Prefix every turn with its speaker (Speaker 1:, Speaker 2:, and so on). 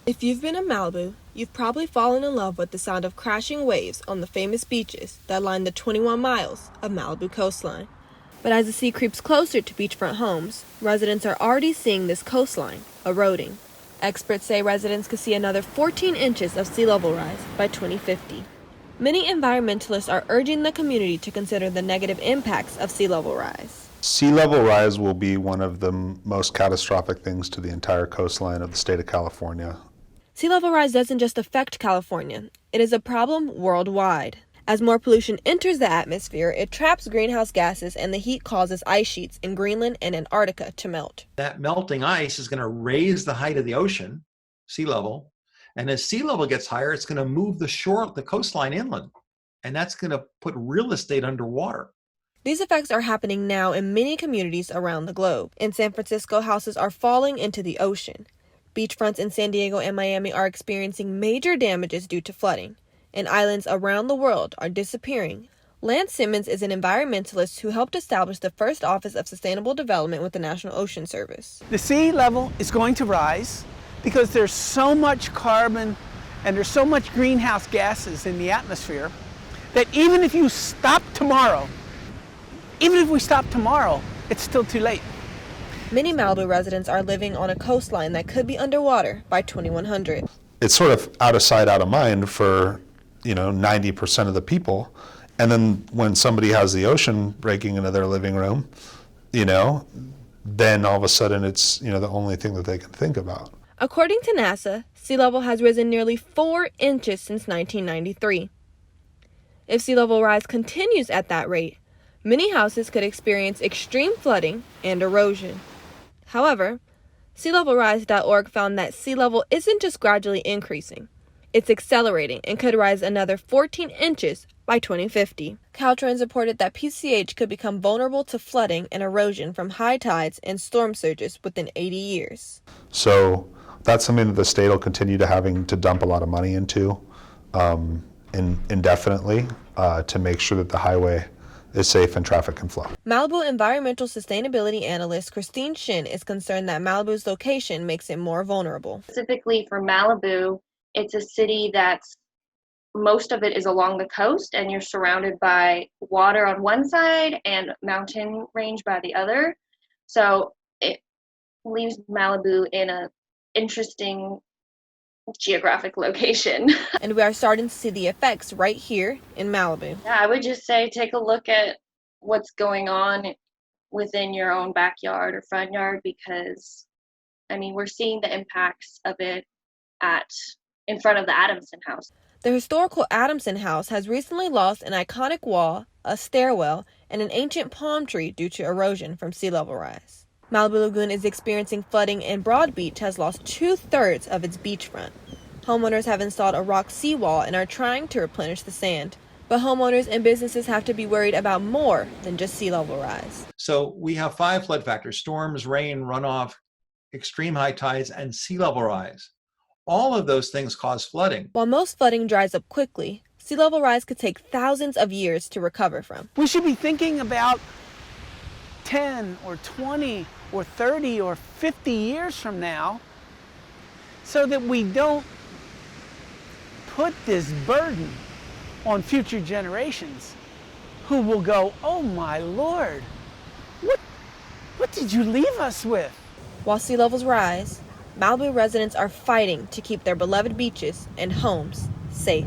Speaker 1: If you've been in Malibu, you've probably fallen in love with the sound of crashing waves on the famous beaches that line the 21 miles of Malibu coastline. But as the sea creeps closer to beachfront homes, residents are already seeing this coastline eroding. Experts say residents could see another 14 inches of sea level rise by 2050. Many environmentalists are urging the community to consider the negative impacts of sea level rise.
Speaker 2: Sea level rise will be one of the most catastrophic things to the entire coastline of the state of California.
Speaker 1: Sea level rise doesn't just affect California, it is a problem worldwide. As more pollution enters the atmosphere, it traps greenhouse gases and the heat causes ice sheets in Greenland and Antarctica to melt.
Speaker 3: That melting ice is going to raise the height of the ocean, sea level, and as sea level gets higher, it's going to move the coastline inland, and that's going to put real estate underwater.
Speaker 1: These effects are happening now in many communities around the globe. In San Francisco, houses are falling into the ocean. Beachfronts in San Diego and Miami are experiencing major damages due to flooding, and islands around the world are disappearing. Lance Simmons is an environmentalist who helped establish the first Office of Sustainable Development with the National Ocean Service.
Speaker 4: The sea level is going to rise because there's so much carbon and there's so much greenhouse gases in the atmosphere that even if we stop tomorrow, it's still too late.
Speaker 1: Many Malibu residents are living on a coastline that could be underwater by 2100.
Speaker 2: It's sort of out of sight, out of mind for 90% of the people. And then when somebody has the ocean breaking into their living room, then all of a sudden it's the only thing that they can think about.
Speaker 1: According to NASA, sea level has risen nearly 4 inches since 1993. If sea level rise continues at that rate, many houses could experience extreme flooding and erosion. However, SeaLevelRise.org found that sea level isn't just gradually increasing. It's accelerating and could rise another 14 inches by 2050. Caltrans reported that PCH could become vulnerable to flooding and erosion from high tides and storm surges within 80 years.
Speaker 2: So that's something that the state will continue to having to dump a lot of money into indefinitely to make sure that the highway is safe and traffic can flow.
Speaker 1: Malibu environmental sustainability analyst Christine SHEN is concerned that Malibu's location makes it more vulnerable.
Speaker 5: Specifically for Malibu, it's a city that's most of it is along the coast, and you're surrounded by water on one side and mountain range by the other. So it leaves Malibu in an interesting geographic location.
Speaker 1: And we are starting to see the effects right here in Malibu.
Speaker 5: Yeah, I would just say take a look at what's going on within your own backyard or front yard, because we're seeing the impacts of it in front of the Adamson house.
Speaker 1: The historical Adamson house has recently lost an iconic wall, a stairwell, and an ancient palm tree due to erosion from sea level rise. Malibu Lagoon is experiencing flooding, and Broad Beach has lost 2/3 of its beachfront. Homeowners have installed a rock seawall and are trying to replenish the sand. But homeowners and businesses have to be worried about more than just sea level rise.
Speaker 3: So we have 5 flood factors: storms, rain, runoff, extreme high tides, and sea level rise. All of those things cause flooding.
Speaker 1: While most flooding dries up quickly, sea level rise could take thousands of years to recover from.
Speaker 4: We should be thinking about 10 or 20 or 30 or 50 years from now so that we don't put this burden on future generations who will go, oh my Lord, what did you leave us with?
Speaker 1: While sea levels rise, Malibu residents are fighting to keep their beloved beaches and homes safe.